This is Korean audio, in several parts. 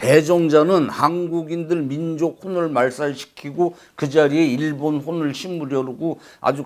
배정자는 한국인들 민족 혼을 말살시키고 그 자리에 일본 혼을 심으려고 아주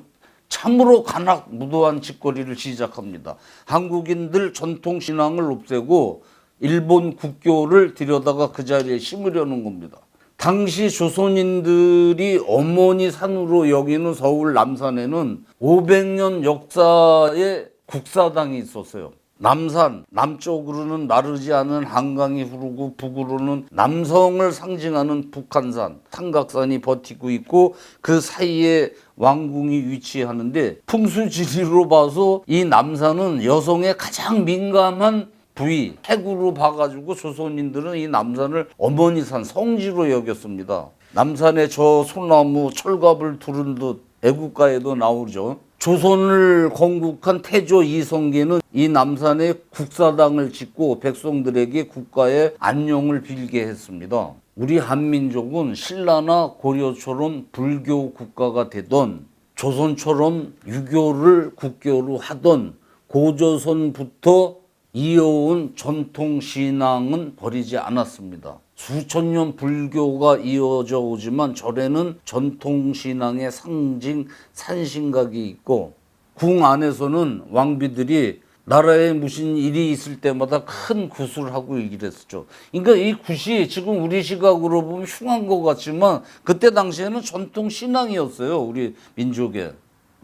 참으로 간악무도한 짓거리를 시작합니다. 한국인들 전통신앙을 없애고 일본 국교를 들여다가 그 자리에 심으려는 겁니다. 당시 조선인들이 어머니 산으로 여기는 서울 남산에는 500년 역사의 국사당이 있었어요. 남산, 남쪽으로는 마르지 않은 한강이 흐르고 북으로는 남성을 상징하는 북한산, 삼각산이 버티고 있고 그 사이에 왕궁이 위치하는데 풍수지리로 봐서 이 남산은 여성의 가장 민감한 부위, 핵으로 봐가지고 조선인들은 이 남산을 어머니산, 성지로 여겼습니다. 남산에 저 소나무, 철갑을 두른 듯 애국가에도 나오죠. 조선을 건국한 태조 이성계는 이 남산에 국사당을 짓고 백성들에게 국가의 안녕을 빌게 했습니다. 우리 한민족은 신라나 고려처럼 불교 국가가 되던 조선처럼 유교를 국교로 하던 고조선부터 이어온 전통 신앙은 버리지 않았습니다. 수천 년 불교가 이어져 오지만 절에는 전통 신앙의 상징 산신각이 있고 궁 안에서는 왕비들이 나라에 무슨 일이 있을 때마다 큰 굿을 하고 이랬었죠. 그러니까 이 굿이 지금 우리 시각으로 보면 흉한 것 같지만 그때 당시에는 전통 신앙이었어요. 우리 민족에.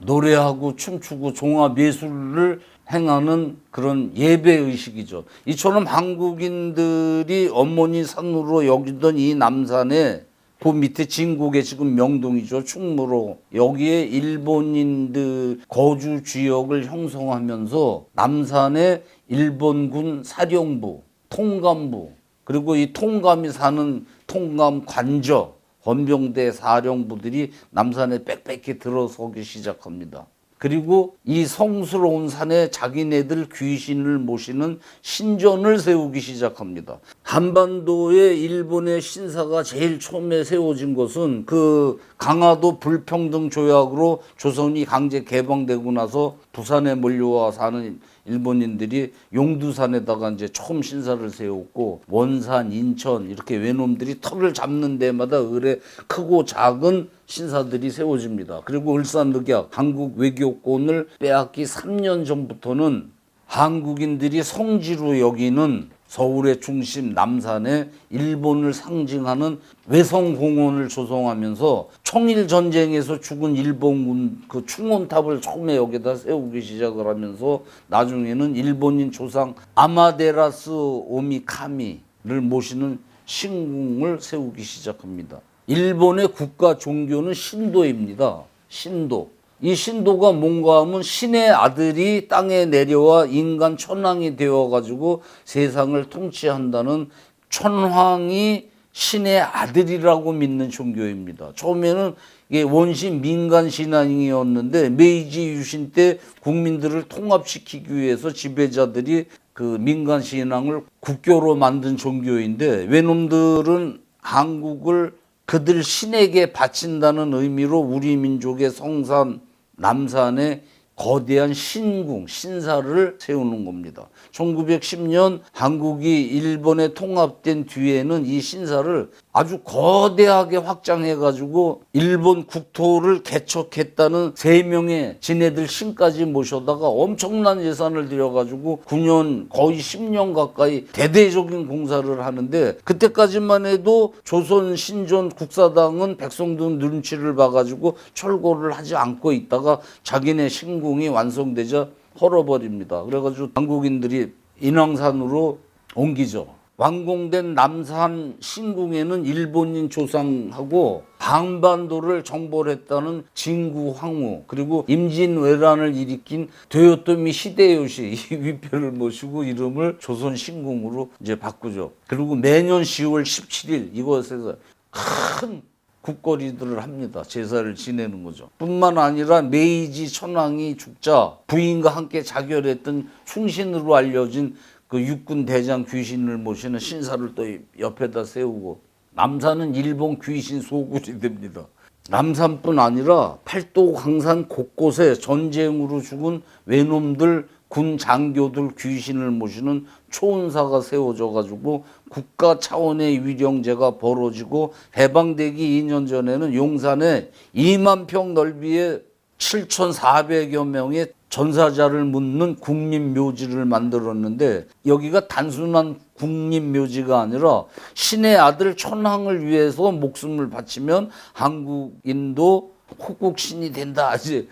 노래하고 춤추고 종합 예술을 행하는 그런 예배의식이죠. 이처럼 한국인들이 어머니 산으로 여기던 이 남산에 그 밑에 진국에 지금 명동이죠. 충무로. 여기에 일본인들 거주 지역을 형성하면서 남산에 일본군 사령부, 통감부, 그리고 이 통감이 사는 통감 관저, 헌병대 사령부들이 남산에 빽빽히 들어서기 시작합니다. 그리고 이 성스러운 산에 자기네들 귀신을 모시는 신전을 세우기 시작합니다. 한반도에 일본의 신사가 제일 처음에 세워진 것은 그 강화도 불평등 조약으로 조선이 강제 개방되고 나서 부산에 몰려와 사는 일본인들이 용두산에다가 이제 처음 신사를 세웠고 원산, 인천 이렇게 외놈들이 털을 잡는 데마다 을에 크고 작은 신사들이 세워집니다. 그리고 을사늑약, 한국 외교권을 빼앗기 3년 전부터는 한국인들이 성지로 여기는 서울의 중심 남산에 일본을 상징하는 외성공원을 조성하면서 청일전쟁에서 죽은 일본군 그 충원탑을 처음에 여기다 세우기 시작을 하면서 나중에는 일본인 조상 아마데라스 오미카미를 모시는 신궁을 세우기 시작합니다. 일본의 국가 종교는 신도입니다. 신도. 이 신도가 뭔가 하면 신의 아들이 땅에 내려와 인간 천왕이 되어가지고 세상을 통치한다는 천황이 신의 아들이라고 믿는 종교입니다. 처음에는 이게 원신 민간 신앙이었는데 메이지 유신 때 국민들을 통합시키기 위해서 지배자들이 그 민간 신앙을 국교로 만든 종교인데 외놈들은 한국을 그들 신에게 바친다는 의미로 우리 민족의 성산 남산에 거대한 신궁, 신사를 세우는 겁니다. 1910년 한국이 일본에 통합된 뒤에는 이 신사를 아주 거대하게 확장해가지고 일본 국토를 개척했다는 3명의 지네들 신까지 모셔다가 엄청난 예산을 들여가지고 9년 거의 10년 가까이 대대적인 공사를 하는데 그때까지만 해도 조선 신전 국사당은 백성들 눈치를 봐가지고 철거를 하지 않고 있다가 자기네 신궁이 완성되자 헐어버립니다. 그래가지고 한국인들이 인왕산으로 옮기죠. 완공된 남산 신궁에는 일본인 조상하고 방반도를 정벌했다는 진구 황후 그리고 임진왜란을 일으킨 도요토미 히데요시 이 위패를 모시고 이름을 조선 신궁으로 이제 바꾸죠. 그리고 매년 10월 17일 이곳에서 큰 국거리들을 합니다. 제사를 지내는 거죠. 뿐만 아니라 메이지 천황이 죽자 부인과 함께 자결했던 충신으로 알려진 그 육군 대장 귀신을 모시는 신사를 또 옆에다 세우고 남산은 일본 귀신 소굴이 됩니다. 남산뿐 아니라 팔도 강산 곳곳에 전쟁으로 죽은 외놈들, 군 장교들 귀신을 모시는 초원사가 세워져 가지고 국가 차원의 위령제가 벌어지고 해방되기 2년 전에는 용산에 2만 평 넓이의 7,400여 명의 전사자를 묻는 국립묘지를 만들었는데, 여기가 단순한 국립묘지가 아니라 신의 아들 천황을 위해서 목숨을 바치면 한국인도 호국신이 된다, 이제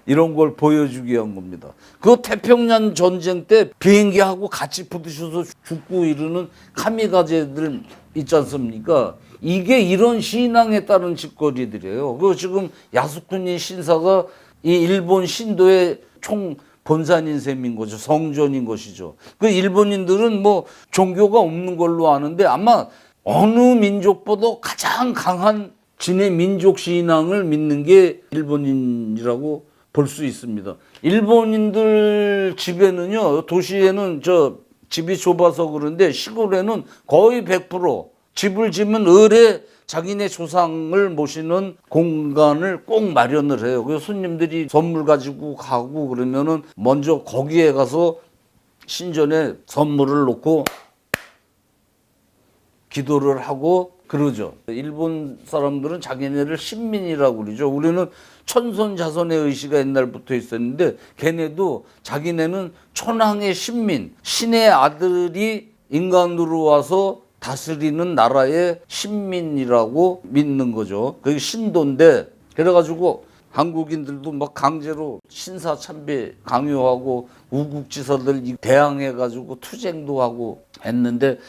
이런 걸 보여주기 위한 겁니다. 그 태평양 전쟁 때 비행기하고 같이 부딪혀서 죽고 이러는 카미가제들 있지 않습니까? 이게 이런 신앙에 따른 짓거리들이에요. 그 지금 야스쿠니 신사가 이 일본 신도의 총 본산인 셈인 거죠. 성전인 것이죠. 그 일본인들은 뭐 종교가 없는 걸로 아는데 아마 어느 민족보다 가장 강한 진의 민족 신앙을 믿는 게 일본인이라고 볼 수 있습니다. 일본인들 집에는요, 도시에는 집이 좁아서 그런데 시골에는 거의 100% 집을 지면 을에 자기네 조상을 모시는 공간을 꼭 마련을 해요. 그래서 손님들이 선물 가지고 가고 그러면은 먼저 거기에 가서 신전에 선물을 놓고 기도를 하고 그러죠. 일본 사람들은 자기네를 신민이라고 그러죠. 우리는 천손 자손의 의식가 옛날부터 있었는데 걔네도 자기네는 천황의 신민, 신의 아들이 인간으로 와서 다스리는 나라의 신민이라고 믿는 거죠. 그게 신도인데, 그래가지고 한국인들도 막 강제로 신사 참배 강요하고 우국지사들 대항해가지고 투쟁도 하고 했는데,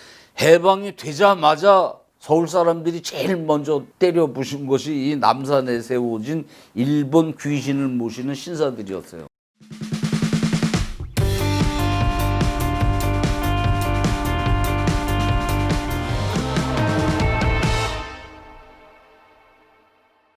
해방이 되자마자 서울 사람들이 제일 먼저 때려 부신 것이 이 남산에 세워진 일본 귀신을 모시는 신사들이었어요.